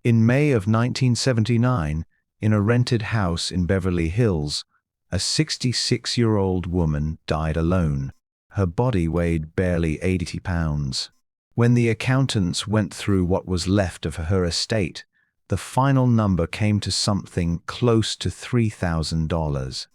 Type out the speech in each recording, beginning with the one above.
In May of 1979, in a rented house in Beverly Hills, a 66-year-old woman died alone. Her body weighed barely 80 pounds. When the accountants went through what was left of her estate, the final number came to something close to $3,000.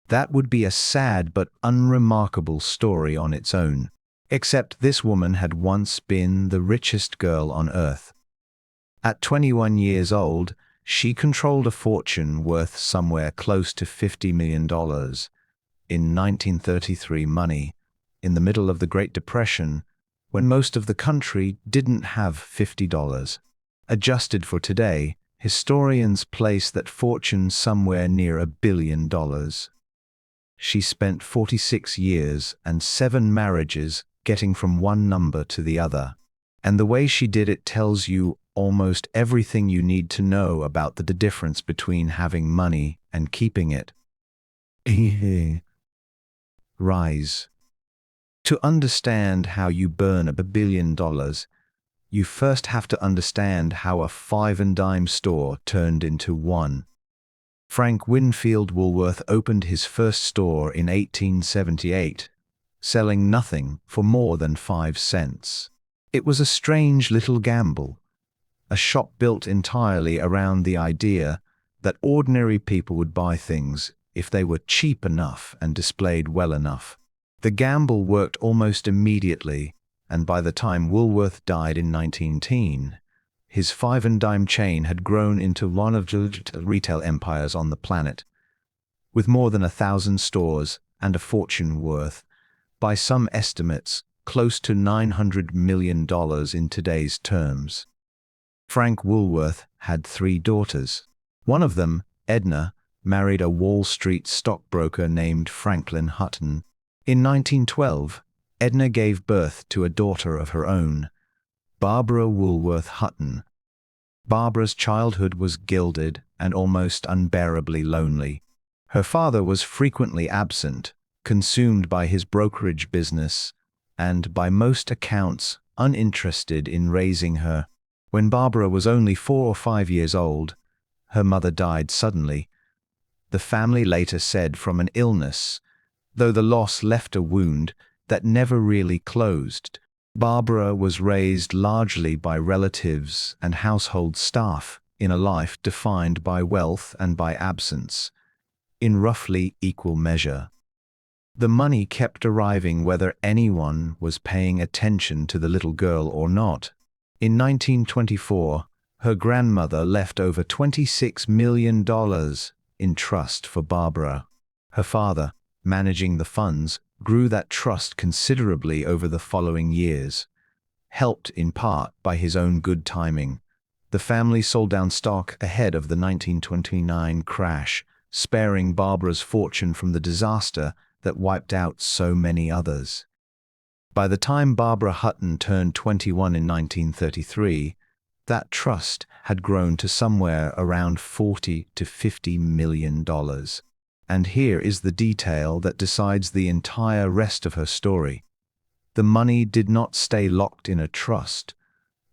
That would be a sad but unremarkable story on its own. Except this woman had once been the richest girl on earth. At 21 years old, she controlled a fortune worth somewhere close to $50 million. In 1933 money, in the middle of the Great Depression, when most of the country didn't have $50. Adjusted for today, historians place that fortune somewhere near $1 billion. She spent 46 years and 7 marriages getting from one number to the other. And the way she did it tells you almost everything you need to know about the difference between having money and keeping it. Rise. To understand how you burn $1 billion, you first have to understand how a 5-and-dime store turned into one. Frank Winfield Woolworth opened his first store in 1878, selling nothing for more than 5 cents. It was a strange little gamble, a shop built entirely around the idea that ordinary people would buy things if they were cheap enough and displayed well enough. The gamble worked almost immediately, and by the time Woolworth died in 1910, his 5-and-dime chain had grown into one of the retail empires on the planet, with more than 1,000 stores and a fortune worth, by some estimates, close to $900 million in today's terms. Frank Woolworth had 3 daughters. One of them, Edna, married a Wall Street stockbroker named Franklin Hutton. In 1912, Edna gave birth to a daughter of her own, Barbara Woolworth Hutton. Barbara's childhood was gilded and almost unbearably lonely. Her father was frequently absent, consumed by his brokerage business, and by most accounts uninterested in raising her. When Barbara was only 4 or 5 years old, her mother died suddenly. The family later said from an illness, though the loss left a wound that never really closed. Barbara was raised largely by relatives and household staff in a life defined by wealth and by absence, in roughly equal measure. The money kept arriving whether anyone was paying attention to the little girl or not. In 1924, her grandmother left over $26 million in trust for Barbara. Her father, managing the funds, grew that trust considerably over the following years. Helped in part by his own good timing, the family sold down stock ahead of the 1929 crash, sparing Barbara's fortune from the disaster that wiped out so many others. By the time Barbara Hutton turned 21 in 1933, that trust had grown to somewhere around $40 to $50 million. And here is the detail that decides the entire rest of her story. The money did not stay locked in a trust,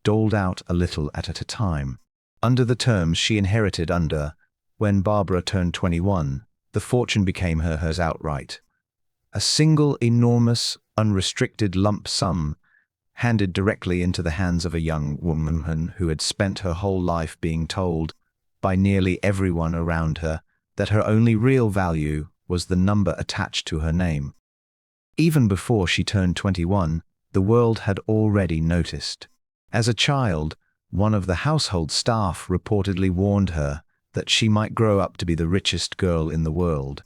doled out a little at a time. Under the terms she inherited under, when Barbara turned 21, the fortune became hers outright. A single enormous, unrestricted lump sum handed directly into the hands of a young woman who had spent her whole life being told, by nearly everyone around her, that her only real value was the number attached to her name. Even before she turned 21, the world had already noticed. As a child, one of the household staff reportedly warned her that she might grow up to be the richest girl in the world,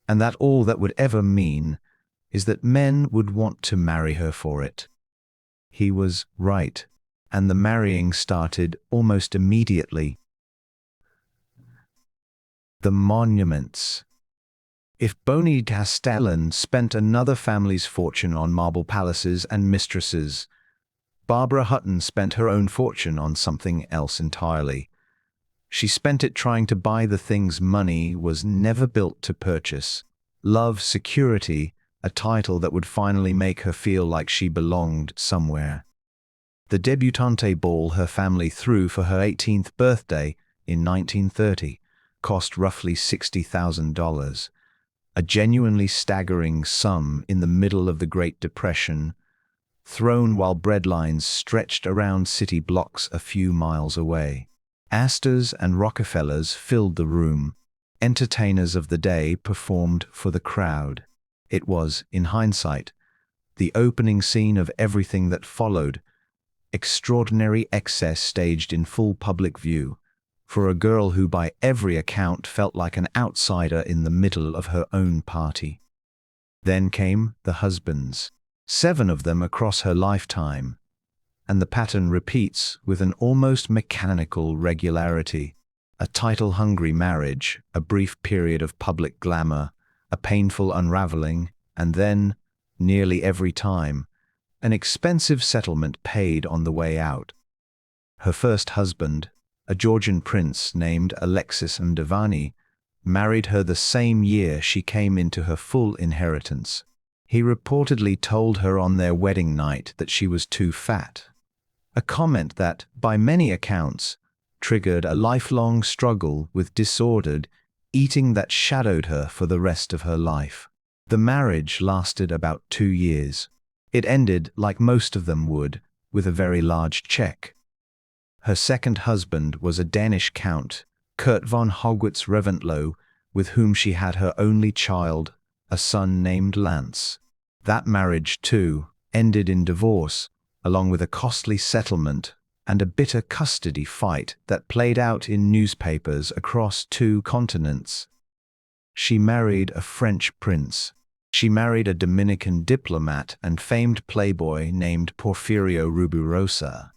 and that all that would ever mean is that men would want to marry her for it. He was right, and the marrying started almost immediately. The monuments. If Bonnie Castellan spent another family's fortune on marble palaces and mistresses, Barbara Hutton spent her own fortune on something else entirely. She spent it trying to buy the things money was never built to purchase: love, security, a title that would finally make her feel like she belonged somewhere. The debutante ball her family threw for her 18th birthday in 1930 cost roughly $60,000, a genuinely staggering sum in the middle of the Great Depression, thrown while breadlines stretched around city blocks a few miles away. Astors and Rockefellers filled the room. Entertainers of the day performed for the crowd. It was, in hindsight, the opening scene of everything that followed, extraordinary excess staged in full public view, for a girl who by every account felt like an outsider in the middle of her own party. Then came the husbands, 7 of them across her lifetime, and the pattern repeats with an almost mechanical regularity. A title-hungry marriage, a brief period of public glamour, a painful unraveling, and then, nearly every time, an expensive settlement paid on the way out. Her first husband, a Georgian prince named Alexis Mdivani, married her the same year she came into her full inheritance. He reportedly told her on their wedding night that she was too fat, a comment that, by many accounts, triggered a lifelong struggle with disordered eating that shadowed her for the rest of her life. The marriage lasted about 2 years. It ended, like most of them would, with a very large check. Her second husband was a Danish count, Kurt von Hogwitz Reventlow, with whom she had her only child, a son named Lance. That marriage, too, ended in divorce, along with a costly settlement and a bitter custody fight that played out in newspapers across 2 continents. She married a French prince. She married a Dominican diplomat and famed playboy named Porfirio Rubirosa.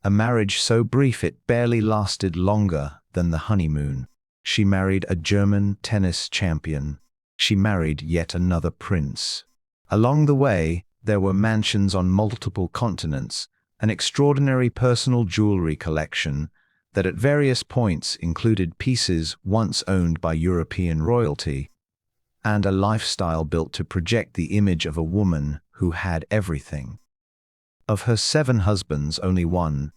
A marriage so brief it barely lasted longer than the honeymoon. She married a German tennis champion. She married yet another prince. Along the way, there were mansions on multiple continents, an extraordinary personal jewelry collection that at various points included pieces once owned by European royalty, and a lifestyle built to project the image of a woman who had everything. Of her 7 husbands, only one,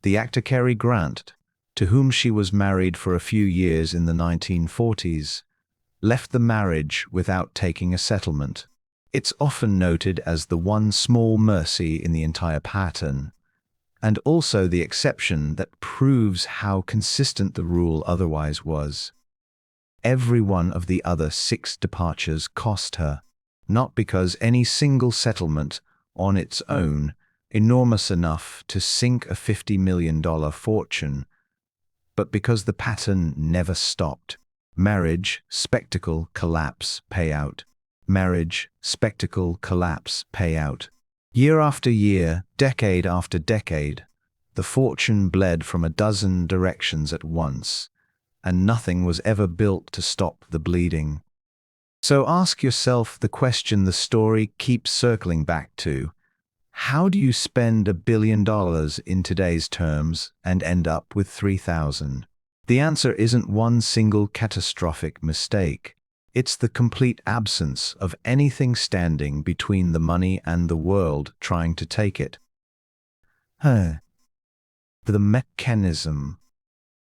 the actor Cary Grant, to whom she was married for a few years in the 1940s, left the marriage without taking a settlement. It's often noted as the one small mercy in the entire pattern, and also the exception that proves how consistent the rule otherwise was. Every one of the other 6 departures cost her, not because any single settlement on its own enormous enough to sink a $50 million fortune, but because the pattern never stopped. Marriage, spectacle, collapse, payout. Marriage, spectacle, collapse, payout. Year after year, decade after decade, the fortune bled from a dozen directions at once, and nothing was ever built to stop the bleeding. So ask yourself the question the story keeps circling back to: how do you spend $1 billion in today's terms and end up with 3,000? The answer isn't one single catastrophic mistake. It's the complete absence of anything standing between the money and the world trying to take it. The mechanism.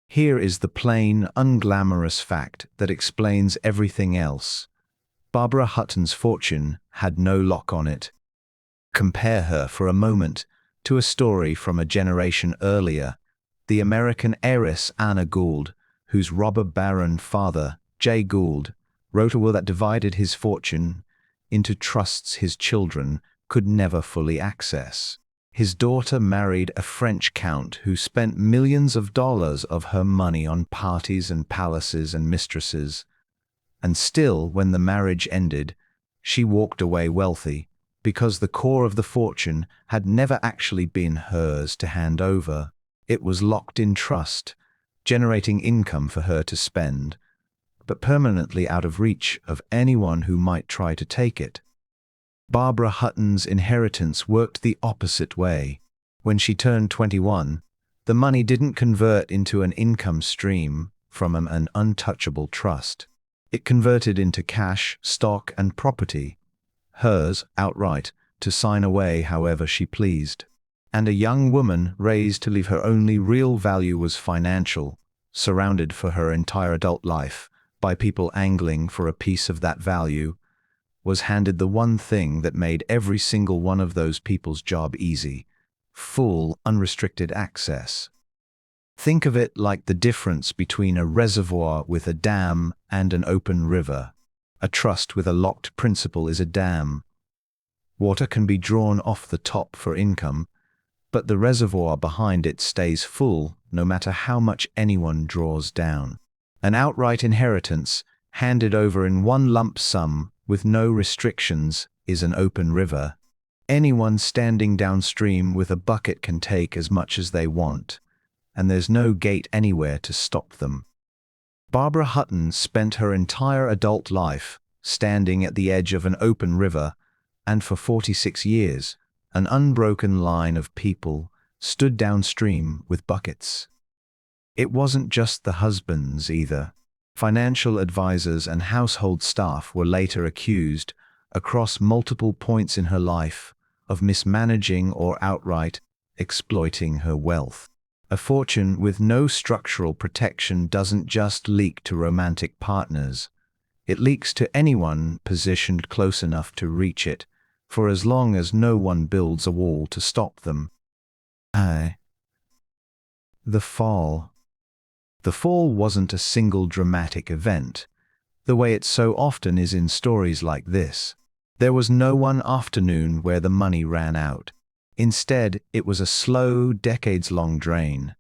Here is the plain, unglamorous fact that explains everything else. Barbara Hutton's fortune had no lock on it. Compare her for a moment to a story from a generation earlier, the American heiress Anna Gould, whose robber baron father, Jay Gould, wrote a will that divided his fortune into trusts his children could never fully access. His daughter married a French count who spent millions of dollars of her money on parties and palaces and mistresses, and still, when the marriage ended, she walked away wealthy, because the core of the fortune had never actually been hers to hand over. It was locked in trust, generating income for her to spend, but permanently out of reach of anyone who might try to take it. Barbara Hutton's inheritance worked the opposite way. When she turned 21, the money didn't convert into an income stream from an untouchable trust. It converted into cash, stock, and property, hers outright, to sign away however she pleased. and a young woman raised to believe her only real value was financial, surrounded for her entire adult life by people angling for a piece of that value, was handed the one thing that made every single one of those people's job easy: full, unrestricted access. Think of it like the difference between a reservoir with a dam and an open river. A trust with a locked principle is a dam. Water can be drawn off the top for income, but the reservoir behind it stays full no matter how much anyone draws down. An outright inheritance, handed over in one lump sum with no restrictions, is an open river. Anyone standing downstream with a bucket can take as much as they want, and there's no gate anywhere to stop them. Barbara Hutton spent her entire adult life standing at the edge of an open river, and for 46 years, an unbroken line of people stood downstream with buckets. It wasn't just the husbands either. Financial advisors and household staff were later accused, across multiple points in her life, of mismanaging or outright exploiting her wealth. A fortune with no structural protection doesn't just leak to romantic partners. It leaks to anyone positioned close enough to reach it, for as long as no one builds a wall to stop them. The fall. The fall wasn't a single dramatic event, the way it so often is in stories like this. There was no one afternoon where the money ran out. Instead, it was a slow, decades-long drain,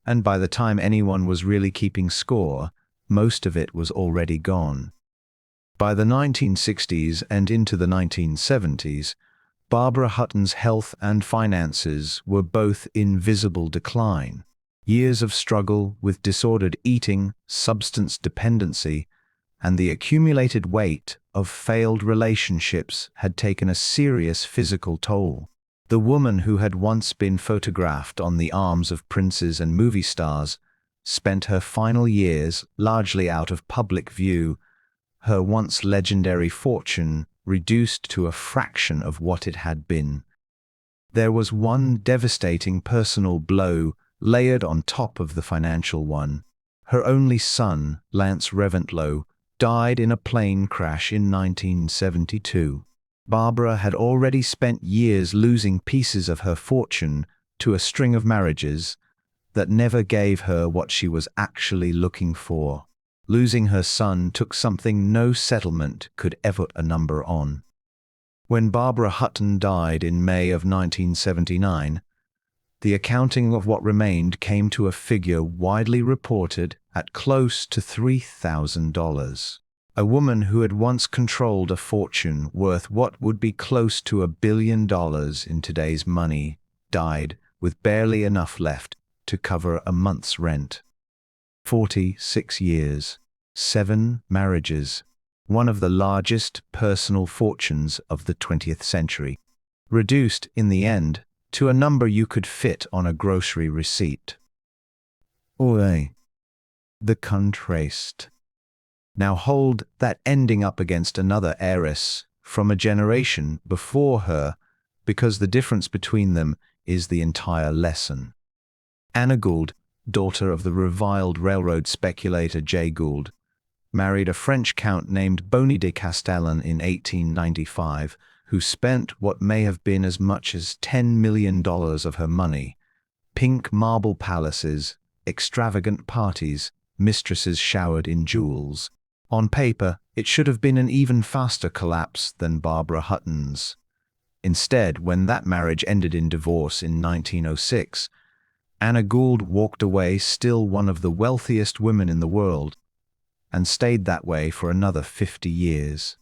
and by the time anyone was really keeping score, most of it was already gone. By the 1960s and into the 1970s, Barbara Hutton's health and finances were both in visible decline. Years of struggle with disordered eating, substance dependency, and the accumulated weight of failed relationships had taken a serious physical toll. The woman who had once been photographed on the arms of princes and movie stars spent her final years largely out of public view, her once legendary fortune reduced to a fraction of what it had been. There was one devastating personal blow layered on top of the financial one. Her only son, Lance Reventlow, died in a plane crash in 1972. Barbara had already spent years losing pieces of her fortune to a string of marriages that never gave her what she was actually looking for. Losing her son took something no settlement could ever put a number on. When Barbara Hutton died in May of 1979, the accounting of what remained came to a figure widely reported at close to $3,000. A woman who had once controlled a fortune worth what would be close to $1 billion in today's money died with barely enough left to cover a month's rent. 46 years, 7 marriages, one of the largest personal fortunes of the 20th century, reduced in the end to a number you could fit on a grocery receipt. The contrast. Now hold that ending up against another heiress from a generation before her, because the difference between them is the entire lesson. Anna Gould, daughter of the reviled railroad speculator Jay Gould, married a French count named Bonny de Castellan in 1895, who spent what may have been as much as $10 million of her money. Pink marble palaces, extravagant parties, mistresses showered in jewels. On paper, it should have been an even faster collapse than Barbara Hutton's. Instead, when that marriage ended in divorce in 1906, Anna Gould walked away still one of the wealthiest women in the world, and stayed that way for another 50 years.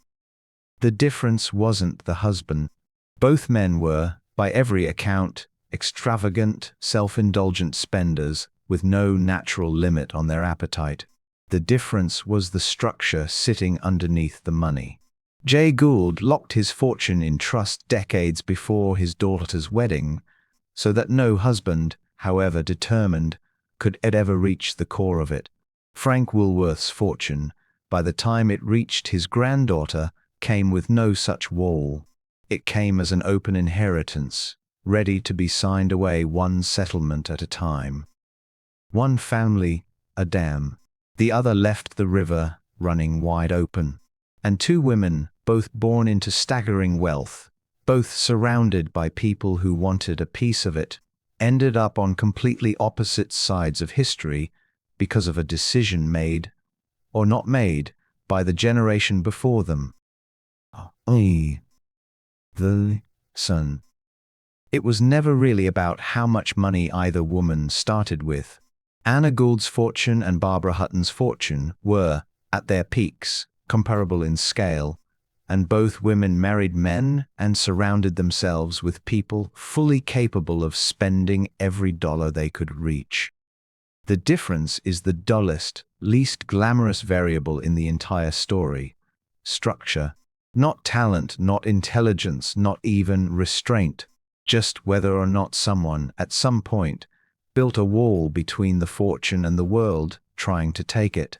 The difference wasn't the husband. Both men were, by every account, extravagant, self-indulgent spenders with no natural limit on their appetite. The difference was the structure sitting underneath the money. Jay Gould locked his fortune in trust decades before his daughter's wedding, so that no husband, however determined, could ever reach the core of it. Frank Woolworth's fortune, by the time it reached his granddaughter, came with no such wall. It came as an open inheritance, ready to be signed away one settlement at a time. One family, a dam. The other left the river running wide open. And two women, both born into staggering wealth, both surrounded by people who wanted a piece of it, ended up on completely opposite sides of history because of a decision made, or not made, by the generation before them. The son. It was never really about how much money either woman started with. Anna Gould's fortune and Barbara Hutton's fortune were, at their peaks, comparable in scale, and both women married men and surrounded themselves with people fully capable of spending every dollar they could reach. The difference is the dullest, least glamorous variable in the entire story: structure. Not talent, not intelligence, not even restraint, just whether or not someone, at some point, built a wall between the fortune and the world trying to take it.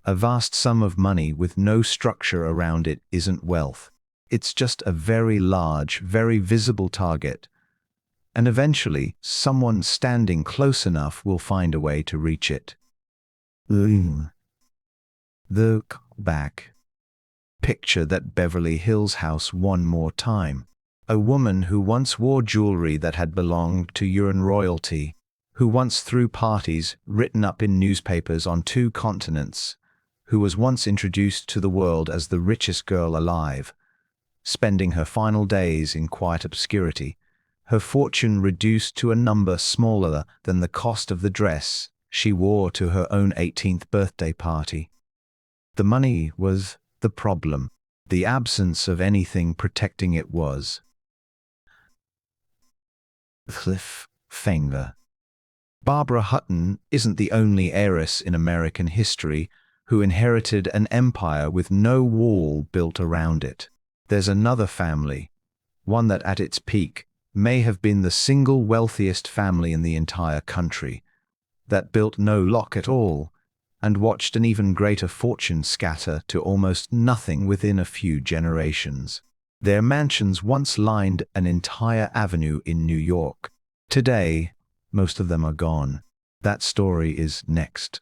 A vast sum of money with no structure around it isn't wealth. It's just a very large, very visible target. And eventually, someone standing close enough will find a way to reach it. The back. Picture that Beverly Hills house one more time. A woman who once wore jewelry that had belonged to urine royalty, who once threw parties written up in newspapers on 2 continents, who was once introduced to the world as the richest girl alive, spending her final days in quiet obscurity, her fortune reduced to a number smaller than the cost of the dress she wore to her own 18th birthday party. The money was the problem. The absence of anything protecting it was. Cliffhanger. Barbara Hutton isn't the only heiress in American history who inherited an empire with no wall built around it. There's another family, one that at its peak may have been the single wealthiest family in the entire country, that built no lock at all, and watched an even greater fortune scatter to almost nothing within a few generations. Their mansions once lined an entire avenue in New York. Today, most of them are gone. That story is next.